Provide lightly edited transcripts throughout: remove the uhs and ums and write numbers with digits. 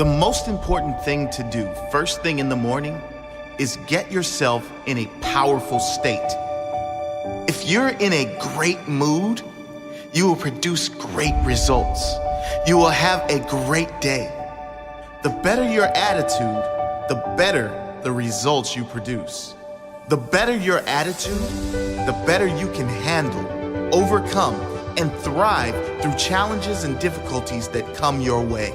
The most important thing to do first thing in the morning is get yourself in a powerful state. If you're in a great mood, you will produce great results. You will have a great day. The better your attitude, the better the results you produce. The better your attitude, the better you can handle, overcome, and thrive through challenges and difficulties that come your way.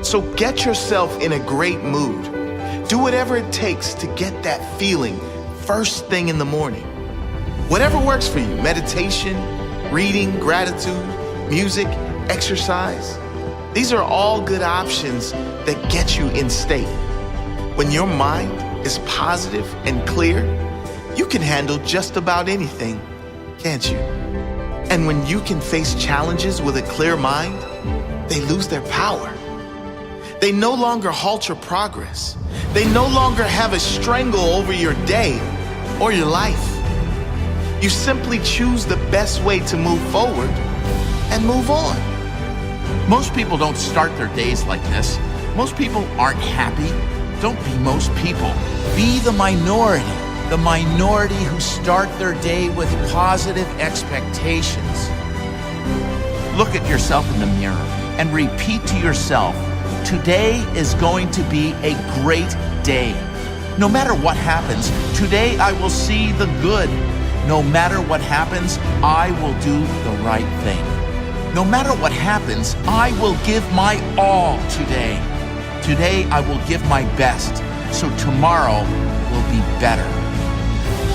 So get yourself in a great mood. Do whatever it takes to get that feeling first thing in the morning. Whatever works for you, meditation, reading, gratitude, music, exercise. These are all good options that get you in state. When your mind is positive and clear, you can handle just about anything, can't you? And when you can face challenges with a clear mind, they lose their power. They no longer halt your progress. They no longer have a strangle over your day or your life. You simply choose the best way to move forward and move on. Most people don't start their days like this. Most people aren't happy. Don't be most people. Be the minority who start their day with positive expectations. Look at yourself in the mirror and repeat to yourself, today is going to be a great day. No matter what happens, today I will see the good. No matter what happens, I will do the right thing. No matter what happens, I will give my all today. Today I will give my best, so tomorrow will be better.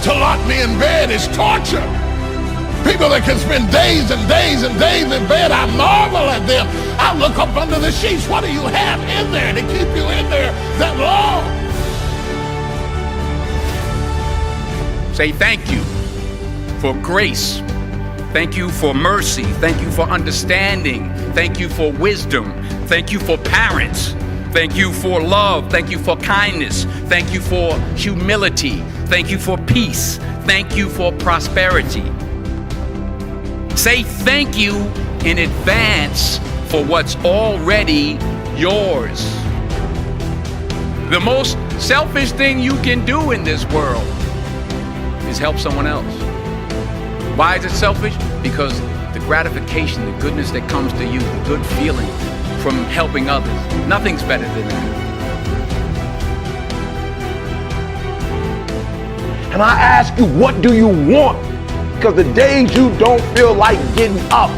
To lock me in bed is torture. People that can spend days and days and days in bed, I marvel at them. I look up under the sheets. What do you have in there to keep you in there that long? Say thank you for grace. Thank you for mercy. Thank you for understanding. Thank you for wisdom. Thank you for parents. Thank you for love. Thank you for kindness. Thank you for humility. Thank you for peace. Thank you for prosperity. Say thank you in advance for what's already yours. The most selfish thing you can do in this world is help someone else. Why is it selfish? Because the gratification, the goodness that comes to you, the good feeling from helping others, nothing's better than that. And I ask you, what do you want? Because the days you don't feel like getting up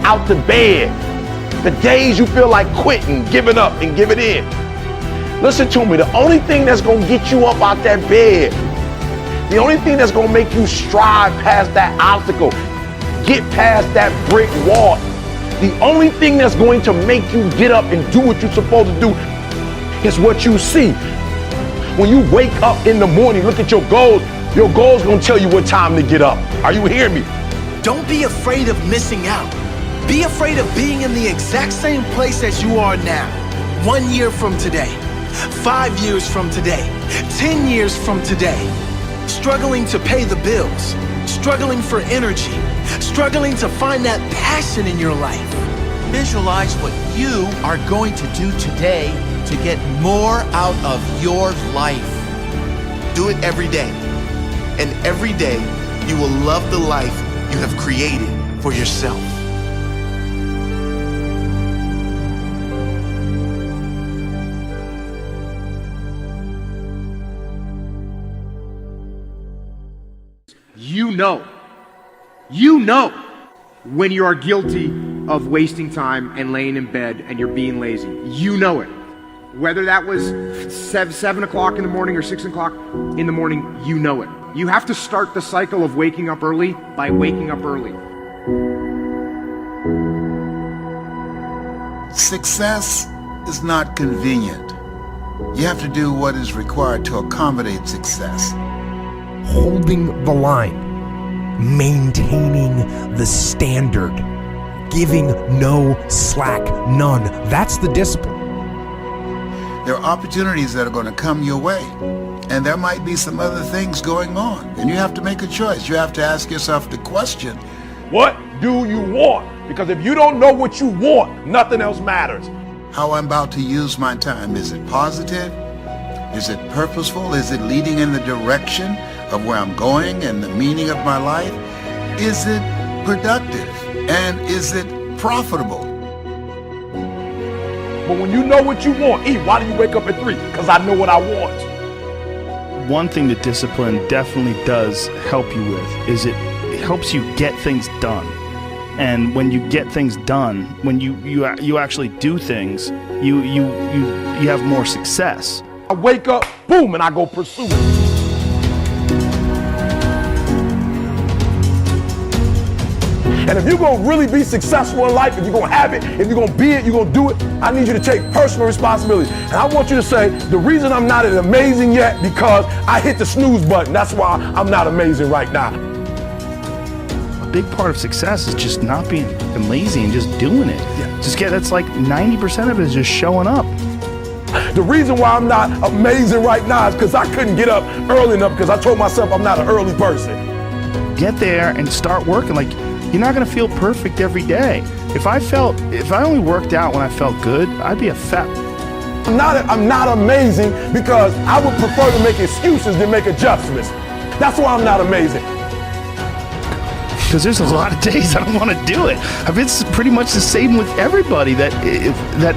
out the bed, the days you feel like quitting, giving up and giving in. Listen to me, the only thing that's gonna get you up out that bed, the only thing that's gonna make you strive past that obstacle, get past that brick wall, the only thing that's going to make you get up and do what you're supposed to do is what you see. When you wake up in the morning, look at your goals gonna tell you what time to get up. Are you hearing me? Don't be afraid of missing out. Be afraid of being in the exact same place as you are now. 1 year from today, 5 years from today, 10 years from today. Struggling to pay the bills, struggling for energy, struggling to find that passion in your life. Visualize what you are going to do today to get more out of your life. Do it every day. And every day, you will love the life you have created for yourself. You know when you are guilty of wasting time and laying in bed and you're being lazy. You know it. Whether that was 7 o'clock in the morning or 6 o'clock in the morning, you know it. You have to start the cycle of waking up early by waking up early. Success is not convenient. You have to do what is required to accommodate success. Holding the line, maintaining the standard, giving no slack, none. That's the discipline. There are opportunities that are going to come your way, and there might be some other things going on, and you have to make a choice. You have to ask yourself the question, What do you want? Because if you don't know what you want, nothing else matters. how I'm about to use my time. Is it positive? Is it purposeful? Is it leading in the direction of where I'm going and the meaning of my life? Is it productive? And is it profitable? But when you know what you want, why do you wake up at 3? Because I know what I want. One thing that discipline definitely does help you with is it helps you get things done. And when you get things done, when you actually do things, you have more success. I wake up, boom, and I go pursue it. And if you're gonna really be successful in life, if you're gonna have it, if you're gonna be it, you're gonna do it, I need you to take personal responsibility. And I want you to say, the reason I'm not amazing yet, because I hit the snooze button. That's why I'm not amazing right now. A big part of success is just not being lazy and just doing it. Yeah. That's like 90% of it is just showing up. The reason why I'm not amazing right now is because I couldn't get up early enough because I told myself I'm not an early person. Get there and start working. Like, you're not gonna feel perfect every day. If I only worked out when I felt good, I'd be a fat. I'm not amazing because I would prefer to make excuses than make adjustments. That's why I'm not amazing. Because there's a lot of days I don't want to do it. It's pretty much the same with everybody that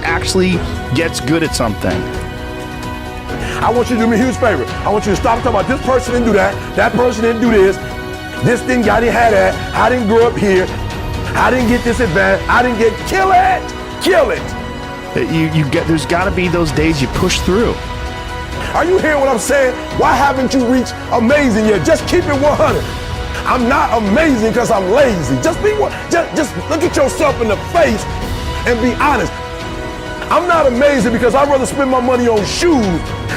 actually gets good at something. I want you to do me a huge favor. I want you to stop talking about this person didn't do that person didn't do this, this thing I didn't have that, I didn't grow up here, I didn't get this advantage, I didn't get, kill it. There's got to be those days you push through. Are you hearing what I'm saying? Why haven't you reached amazing yet? Just keep it 100. I'm not amazing because I'm lazy. Just look at yourself in the face and be honest. I'm not amazing because I'd rather spend my money on shoes.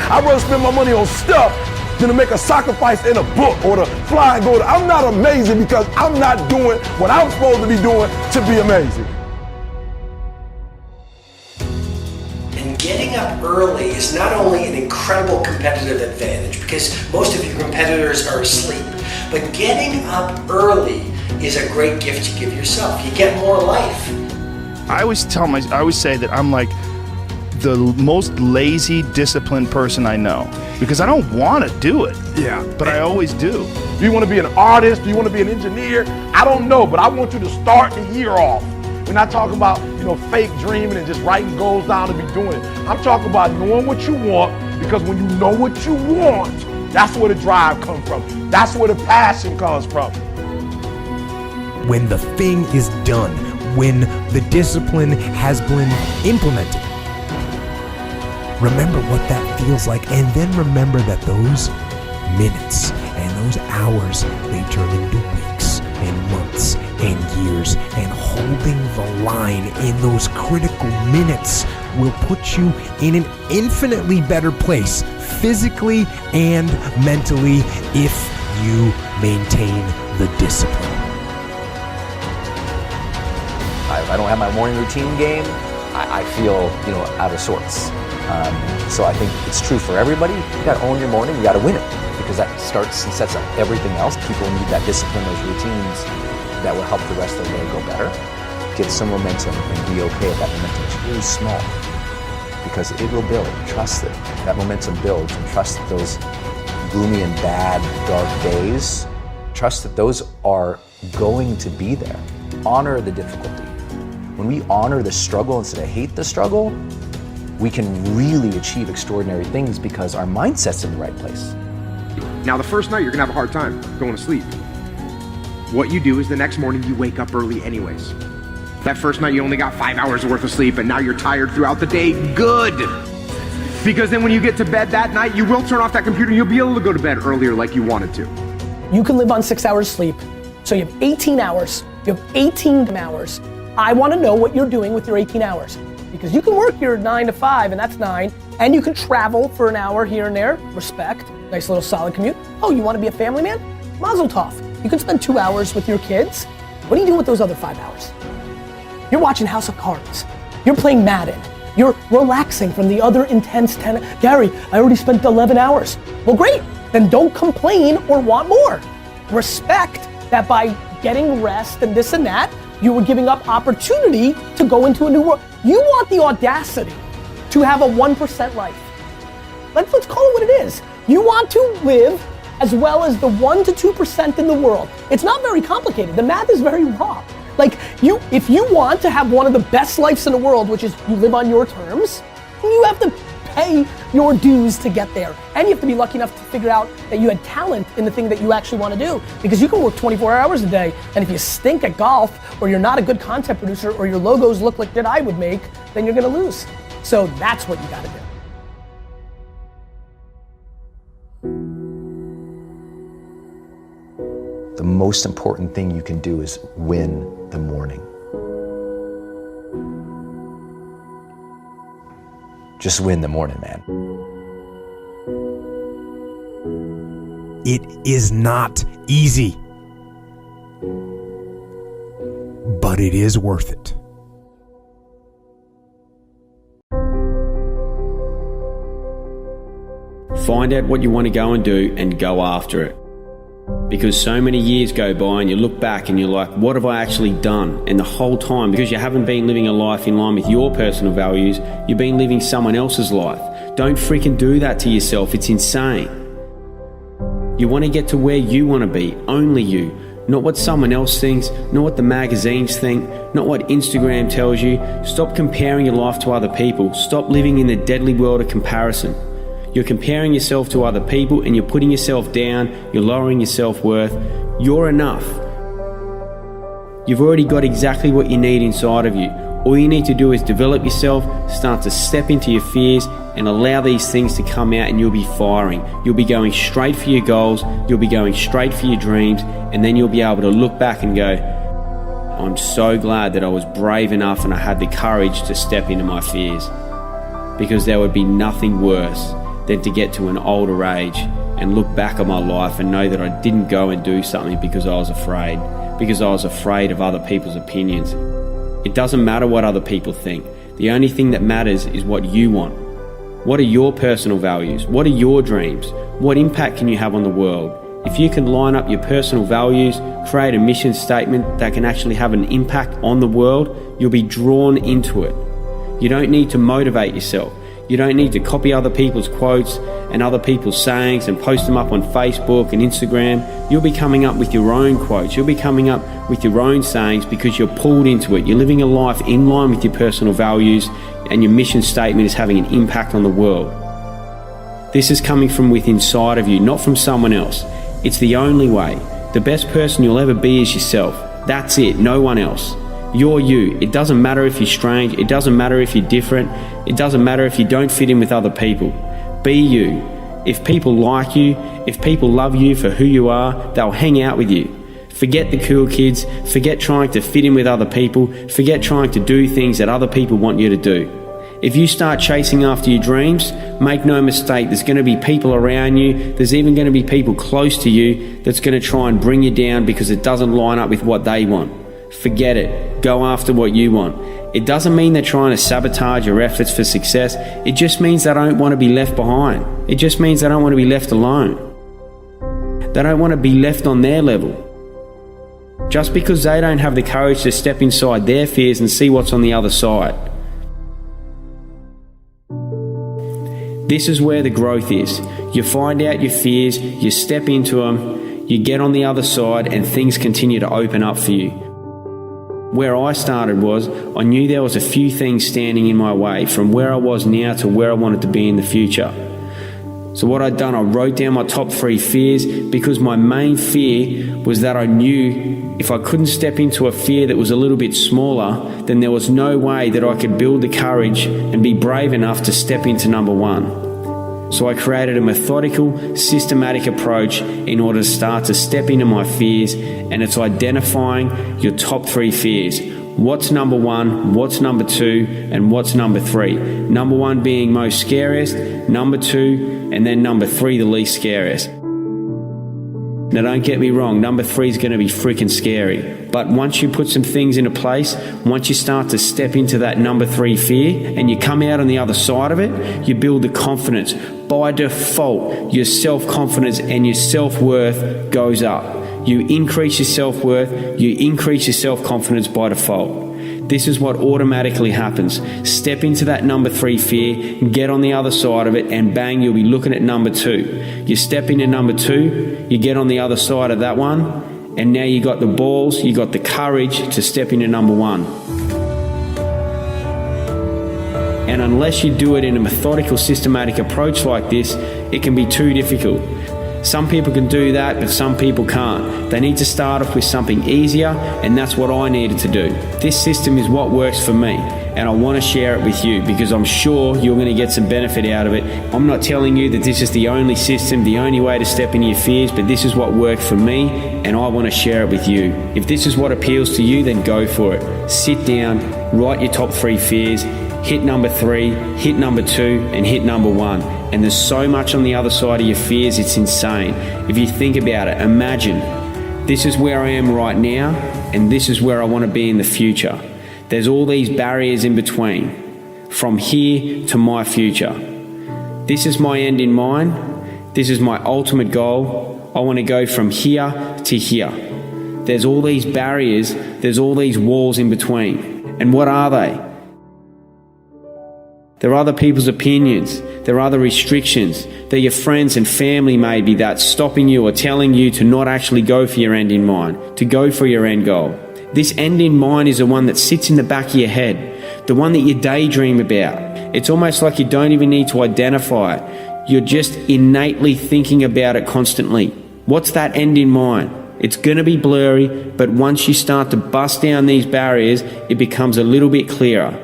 I'd rather spend my money on stuff than to make a sacrifice in a book or to fly and go to. I'm not amazing because I'm not doing what I'm supposed to be doing to be amazing. And getting up early is not only an incredible competitive advantage because most of your competitors are asleep, but getting up early is a great gift you give yourself. You get more life. I always say that I'm like the most lazy, disciplined person I know because I don't want to do it. Yeah. But I always do. Do you want to be an artist? Do you want to be an engineer? I don't know, but I want you to start the year off. We're not talking about, fake dreaming and just writing goals down to be doing it. I'm talking about knowing what you want, because when you know what you want, that's where the drive comes from. That's where the passion comes from. When the thing is done, when the discipline has been implemented, remember what that feels like, and then remember that those minutes and those hours, they turn into weeks and months and years, and holding the line in those critical minutes will put you in an infinitely better place, physically and mentally, if you maintain the discipline. I don't have my morning routine game, I feel, out of sorts. So I think it's true for everybody. You gotta own your morning, you gotta win it, because that starts and sets up everything else. People need that discipline, those routines that will help the rest of the day go better. Get some momentum and be okay if that momentum is really small, because it will build. Trust that momentum builds, and trust that those gloomy and bad, dark days, trust that those are going to be there. Honor the difficulty. When we honor the struggle instead of hate the struggle, we can really achieve extraordinary things because our mindset's in the right place. Now, the first night, you're gonna have a hard time going to sleep. What you do is the next morning, you wake up early anyways. That first night, you only got 5 hours worth of sleep, and now you're tired throughout the day. Good! Because then when you get to bed that night, you will turn off that computer, and you'll be able to go to bed earlier like you wanted to. You can live on 6 hours sleep, so you have 18 hours. You have 18 hours. I wanna know what you're doing with your 18 hours. Because you can work your 9 to 5, and that's 9, and you can travel for an hour here and there, respect, nice little solid commute. Oh, you wanna be a family man? Mazel tov. You can spend 2 hours with your kids. What are you doing with those other 5 hours? You're watching House of Cards. You're playing Madden. You're relaxing from the other intense 10. Gary, I already spent 11 hours. Well, great. Then don't complain or want more. Respect that by getting rest and this and that, you were giving up opportunity to go into a new world. You want the audacity to have a 1% life. Let's call it what it is. You want to live as well as the 1 to 2% in the world. It's not very complicated. The math is very raw. Like, if you want to have one of the best lives in the world, which is you live on your terms, you have to pay your dues to get there. And you have to be lucky enough to figure out that you had talent in the thing that you actually want to do. Because you can work 24 hours a day, and if you stink at golf, or you're not a good content producer, or your logos look like that I would make, then you're gonna lose. So that's what you gotta do. The most important thing you can do is win the morning. Just win the morning, man. It is not easy, but it is worth it. Find out what you want to go and do and go after it. Because so many years go by and you look back and you're like, what have I actually done? And the whole time, because you haven't been living a life in line with your personal values, you've been living someone else's life. Don't freaking do that to yourself. It's insane. You want to get to where you want to be, only you. Not what someone else thinks, not what the magazines think, not what Instagram tells you. Stop comparing your life to other people. Stop living in the deadly world of comparison. You're comparing yourself to other people and you're putting yourself down, you're lowering your self-worth. You're enough. You've already got exactly what you need inside of you. All you need to do is develop yourself, start to step into your fears and allow these things to come out and you'll be firing. You'll be going straight for your goals, you'll be going straight for your dreams, and then you'll be able to look back and go, I'm so glad that I was brave enough and I had the courage to step into my fears. Because there would be nothing worse than to get to an older age and look back on my life and know that I didn't go and do something because I was afraid of other people's opinions. It doesn't matter what other people think. The only thing that matters is what you want. What are your personal values? What are your dreams? What impact can you have on the world? If you can line up your personal values, create a mission statement that can actually have an impact on the world, you'll be drawn into it. You don't need to motivate yourself. You don't need to copy other people's quotes and other people's sayings and post them up on Facebook and Instagram. You'll be coming up with your own quotes. You'll be coming up with your own sayings because you're pulled into it. You're living a life in line with your personal values and your mission statement is having an impact on the world. This is coming from within inside of you, not from someone else. It's the only way. The best person you'll ever be is yourself. That's it, no one else. You're you. It doesn't matter if you're strange. It doesn't matter if you're different. It doesn't matter if you don't fit in with other people. Be you. If people like you, if people love you for who you are, they'll hang out with you. Forget the cool kids. Forget trying to fit in with other people. Forget trying to do things that other people want you to do. If you start chasing after your dreams, make no mistake, there's going to be people around you. There's even going to be people close to you that's going to try and bring you down because it doesn't line up with what they want. Forget it. Go after what you want. It doesn't mean they're trying to sabotage your efforts for success. It just means they don't want to be left behind. It just means they don't want to be left alone. They don't want to be left on their level. Just because they don't have the courage to step inside their fears and see what's on the other side. This is where the growth is. You find out your fears, you step into them, you get on the other side and things continue to open up for you. Where I started was, I knew there was a few things standing in my way from where I was now to where I wanted to be in the future. So what I'd done, I wrote down my top 3 fears because my main fear was that I knew if I couldn't step into a fear that was a little bit smaller, then there was no way that I could build the courage and be brave enough to step into number 1. So I created a methodical, systematic approach in order to start to step into my fears, and it's identifying your top 3 fears. What's number 1, what's number 2, and what's number 3? Number 1 being most scariest, number 2, and then number 3 the least scariest. Now don't get me wrong, number 3 is going to be freaking scary. But once you put some things into place, once you start to step into that number 3 fear and you come out on the other side of it, you build the confidence. By default, your self-confidence and your self-worth goes up. you increase your self-worth, you increase your self-confidence by default. This is what automatically happens. Step into that number 3 fear, get on the other side of it, and bang, you'll be looking at number 2. You step into number 2, you get on the other side of that one, and now you got the balls, you got the courage to step into number 1. And unless you do it in a methodical, systematic approach like this, it can be too difficult. Some people can do that, but some people can't. They need to start off with something easier, and that's what I needed to do. This system is what works for me, and I want to share it with you because I'm sure you're going to get some benefit out of it. I'm not telling you that this is the only system, the only way to step into your fears, but this is what worked for me, and I want to share it with you. If this is what appeals to you, then go for it. Sit down, write your top 3 fears, hit number 3, hit number 2, and hit number 1. And there's so much on the other side of your fears, it's insane. If you think about it, imagine this is where I am right now, and this is where I want to be in the future. There's all these barriers in between, from here to my future. This is my end in mind. This is my ultimate goal. I want to go from here to here. There's all these barriers, there's all these walls in between. And what are they? There are other people's opinions. There are other restrictions. They're your friends and family maybe that's stopping you or telling you to not actually go for your end in mind, to go for your end goal. This end in mind is the one that sits in the back of your head, the one that you daydream about. It's almost like you don't even need to identify it. You're just innately thinking about it constantly. What's that end in mind? It's going to be blurry, but once you start to bust down these barriers, it becomes a little bit clearer.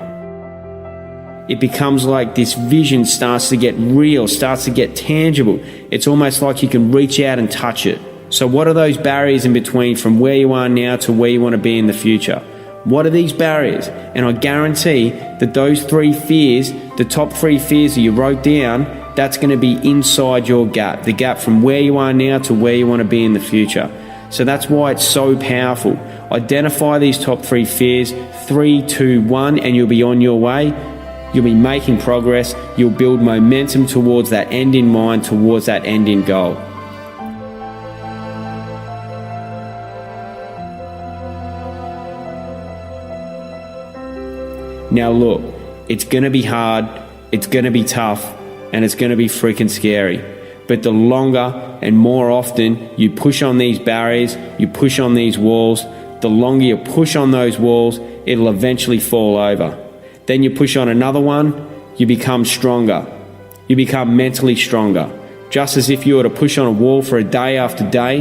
It becomes like this vision starts to get real, starts to get tangible. It's almost like you can reach out and touch it. So what are those barriers in between from where you are now to where you want to be in the future? What are these barriers? And I guarantee that those 3 fears, the top 3 fears that you wrote down, that's going to be inside your gap, the gap from where you are now to where you want to be in the future. So that's why it's so powerful. Identify these top 3 fears, 3, 2, 1, and you'll be on your way. You'll be making progress. You'll build momentum towards that end in mind, towards that end in goal. Now look, it's going to be hard, it's going to be tough, and it's going to be freaking scary. But the longer and more often you push on these barriers, you push on these walls, the longer you push on those walls, it'll eventually fall over. Then you push on another one, you become stronger. You become mentally stronger. Just as if you were to push on a wall for a day after day,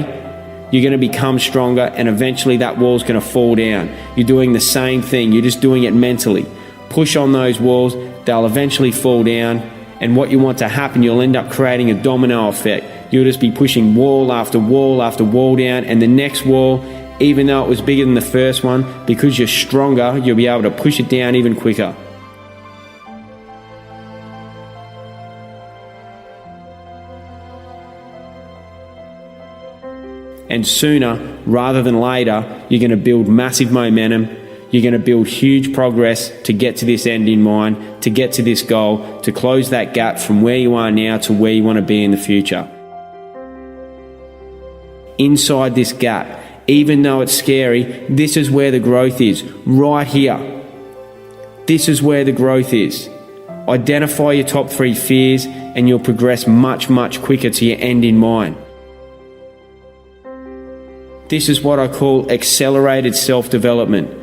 you're going to become stronger, and eventually that wall's going to fall down. You're doing the same thing, you're just doing it mentally. Push on those walls, they'll eventually fall down, and what you want to happen, you'll end up creating a domino effect. You'll just be pushing wall after wall after wall down, and the next wall, even though it was bigger than the first one, because you're stronger, you'll be able to push it down even quicker. And sooner rather than later, you're going to build massive momentum. You're going to build huge progress to get to this end in mind, to get to this goal, to close that gap from where you are now to where you want to be in the future. Inside this gap, even though it's scary, this is where the growth is, right here. This is where the growth is. Identify your top 3 fears and you'll progress much, much quicker to your end in mind. This is what I call accelerated self-development.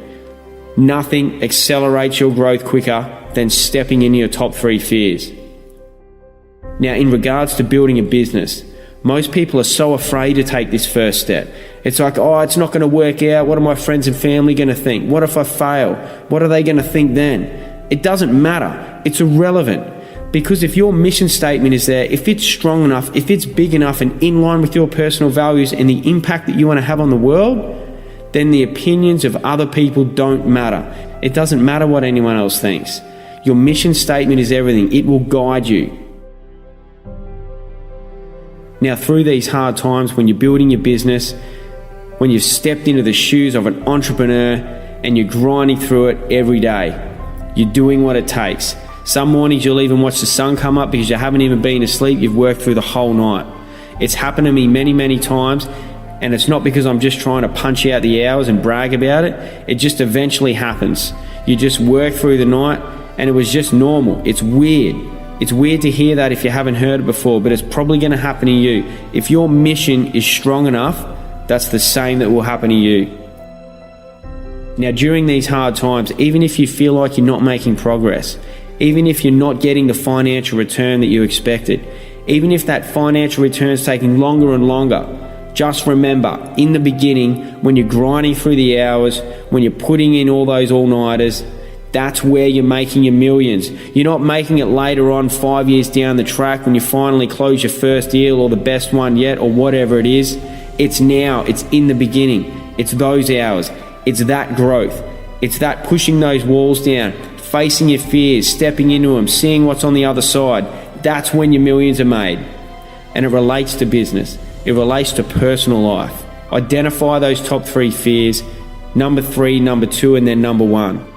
Nothing accelerates your growth quicker than stepping into your top 3 fears. Now, in regards to building a business, most people are so afraid to take this first step. It's like, oh, it's not going to work out. What are my friends and family going to think? What if I fail? What are they going to think then? It doesn't matter. It's irrelevant. Because if your mission statement is there, if it's strong enough, if it's big enough and in line with your personal values and the impact that you want to have on the world, then the opinions of other people don't matter. It doesn't matter what anyone else thinks. Your mission statement is everything. It will guide you. Now, through these hard times, when you're building your business, when you've stepped into the shoes of an entrepreneur and you're grinding through it every day, you're doing what it takes. Some mornings you'll even watch the sun come up because you haven't even been asleep. You've worked through the whole night. It's happened to me many, many times. And it's not because I'm just trying to punch out the hours and brag about it. It just eventually happens. You just work through the night and it was just normal. It's weird. It's weird to hear that if you haven't heard it before, but it's probably going to happen to you. If your mission is strong enough, that's the same that will happen to you. Now, during these hard times, even if you feel like you're not making progress, even if you're not getting the financial return that you expected, even if that financial return is taking longer and longer, just remember, in the beginning, when you're grinding through the hours, when you're putting in all those all-nighters, that's where you're making your millions. You're not making it later on 5 years down the track when you finally close your first deal or the best one yet or whatever it is. It's now. It's in the beginning. It's those hours. It's that growth. It's that pushing those walls down, facing your fears, stepping into them, seeing what's on the other side. That's when your millions are made. And it relates to business. It relates to personal life. Identify those top 3 fears, number 3, number 2, and then number 1.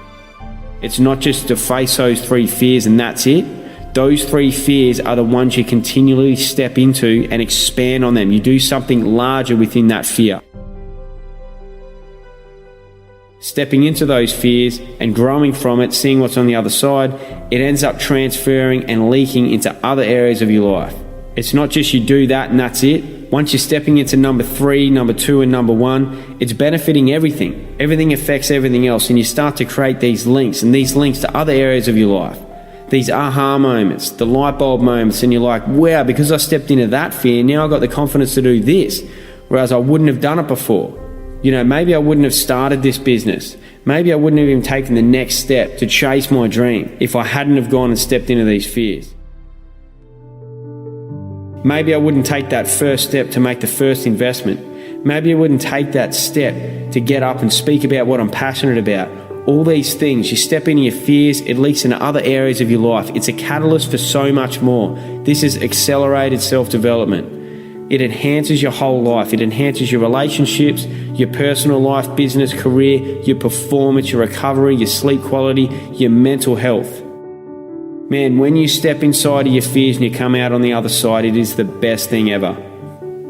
It's not just to face those 3 fears and that's it. Those 3 fears are the ones you continually step into and expand on them. You do something larger within that fear. Stepping into those fears and growing from it, seeing what's on the other side, it ends up transferring and leaking into other areas of your life. It's not just you do that and that's it. Once you're stepping into number 3, number 2, and number 1, it's benefiting everything. Everything affects everything else, and you start to create these links, and these links to other areas of your life. These aha moments, the light bulb moments, and you're like, wow, because I stepped into that fear, now I've got the confidence to do this, whereas I wouldn't have done it before. You know, maybe I wouldn't have started this business. Maybe I wouldn't have even taken the next step to chase my dream if I hadn't have gone and stepped into these fears. Maybe I wouldn't take that first step to make the first investment. Maybe I wouldn't take that step to get up and speak about what I'm passionate about. All these things, you step into your fears, it leaks into other areas of your life. It's a catalyst for so much more. This is accelerated self-development. It enhances your whole life. It enhances your relationships, your personal life, business, career, your performance, your recovery, your sleep quality, your mental health. Man, when you step inside of your fears and you come out on the other side, it is the best thing ever.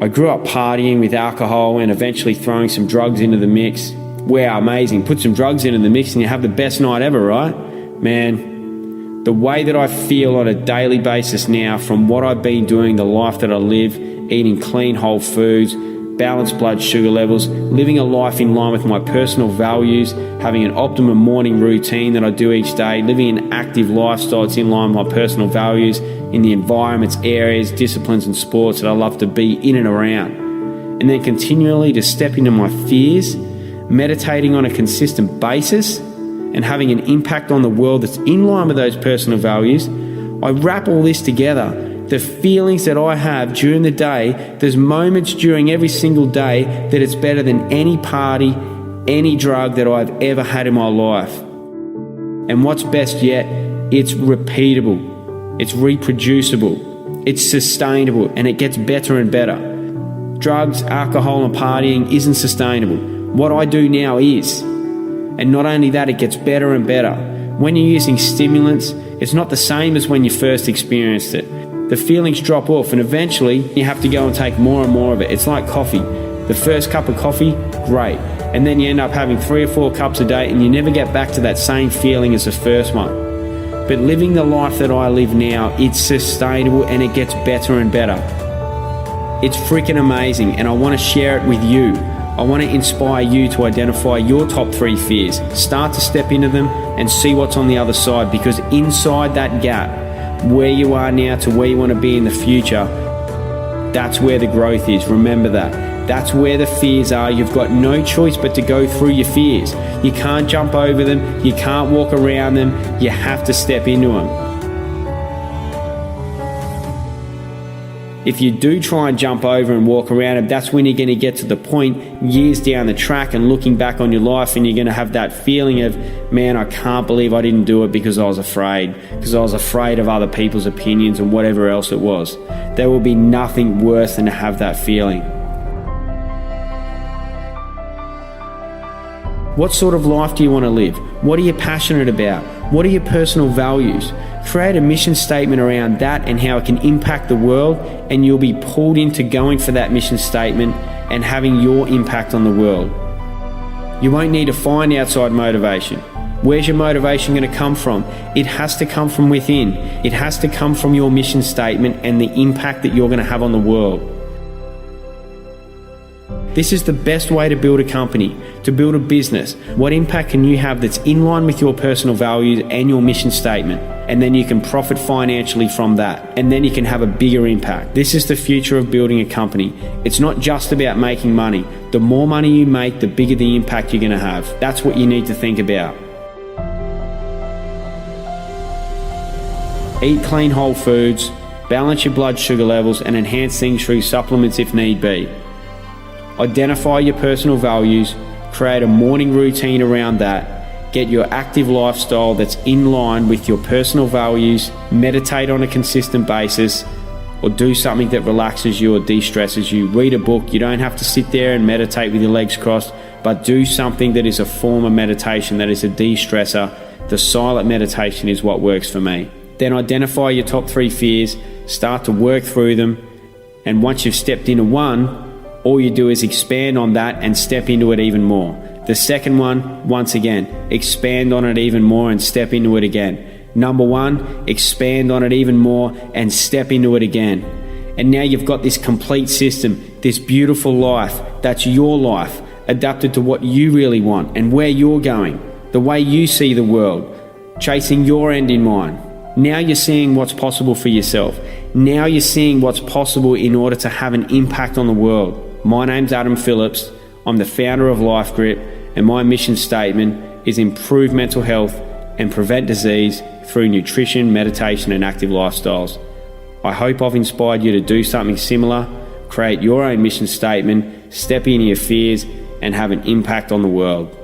I grew up partying with alcohol and eventually throwing some drugs into the mix. Wow, amazing. Put some drugs into the mix and you have the best night ever, right? Man, the way that I feel on a daily basis now from what I've been doing, the life that I live, eating clean whole foods, balanced blood sugar levels, living a life in line with my personal values, having an optimum morning routine that I do each day, living an active lifestyle that's in line with my personal values in the environments, areas, disciplines and sports that I love to be in and around. And then continually to step into my fears, meditating on a consistent basis and having an impact on the world that's in line with those personal values. I wrap all this together. The feelings that I have during the day, there's moments during every single day that it's better than any party, any drug that I've ever had in my life. And what's best yet, it's repeatable, it's reproducible, it's sustainable, and it gets better and better. Drugs, alcohol, and partying isn't sustainable. What I do now is. And not only that, it gets better and better. When you're using stimulants, it's not the same as when you first experienced it. The feelings drop off and eventually you have to go and take more and more of it. It's like coffee. The first cup of coffee, great. And then you end up having 3 or 4 cups a day and you never get back to that same feeling as the first one. But living the life that I live now, it's sustainable and it gets better and better. It's freaking amazing and I want to share it with you. I want to inspire you to identify your top 3 fears. Start to step into them and see what's on the other side, because inside that gap, where you are now to where you want to be in the future, that's where the growth is. Remember that. That's where the fears are. You've got no choice but to go through your fears. You can't jump over them. You can't walk around them. You have to step into them. If you do try and jump over and walk around them, that's when you're going to get to the point years down the track and looking back on your life and you're going to have that feeling of, man, I can't believe I didn't do it because I was afraid. Because I was afraid of other people's opinions and whatever else it was. There will be nothing worse than to have that feeling. What sort of life do you want to live? What are you passionate about? What are your personal values? Create a mission statement around that and how it can impact the world, and you'll be pulled into going for that mission statement and having your impact on the world. You won't need to find outside motivation. Where's your motivation going to come from? It has to come from within. It has to come from your mission statement and the impact that you're going to have on the world. This is the best way to build a company, to build a business. What impact can you have that's in line with your personal values and your mission statement? And then you can profit financially from that. And then you can have a bigger impact. This is the future of building a company. It's not just about making money. The more money you make, the bigger the impact you're going to have. That's what you need to think about. Eat clean whole foods, balance your blood sugar levels, and enhance things through supplements if need be. Identify your personal values, create a morning routine around that, get your active lifestyle that's in line with your personal values, meditate on a consistent basis, or do something that relaxes you or de-stresses you. Read a book. You don't have to sit there and meditate with your legs crossed, but do something that is a form of meditation, that is a de-stressor. The silent meditation is what works for me. Then identify your top 3 fears, start to work through them, and once you've stepped into one, all you do is expand on that and step into it even more. The second one, once again, expand on it even more and step into it again. Number 1, expand on it even more and step into it again. And now you've got this complete system, this beautiful life, that's your life, adapted to what you really want and where you're going, the way you see the world, chasing your end in mind. Now you're seeing what's possible for yourself. Now you're seeing what's possible in order to have an impact on the world. My name's Adam Phillips. I'm the founder of Life Grip, and my mission statement is improve mental health and prevent disease through nutrition, meditation, and active lifestyles. I hope I've inspired you to do something similar, create your own mission statement, step into your fears, and have an impact on the world.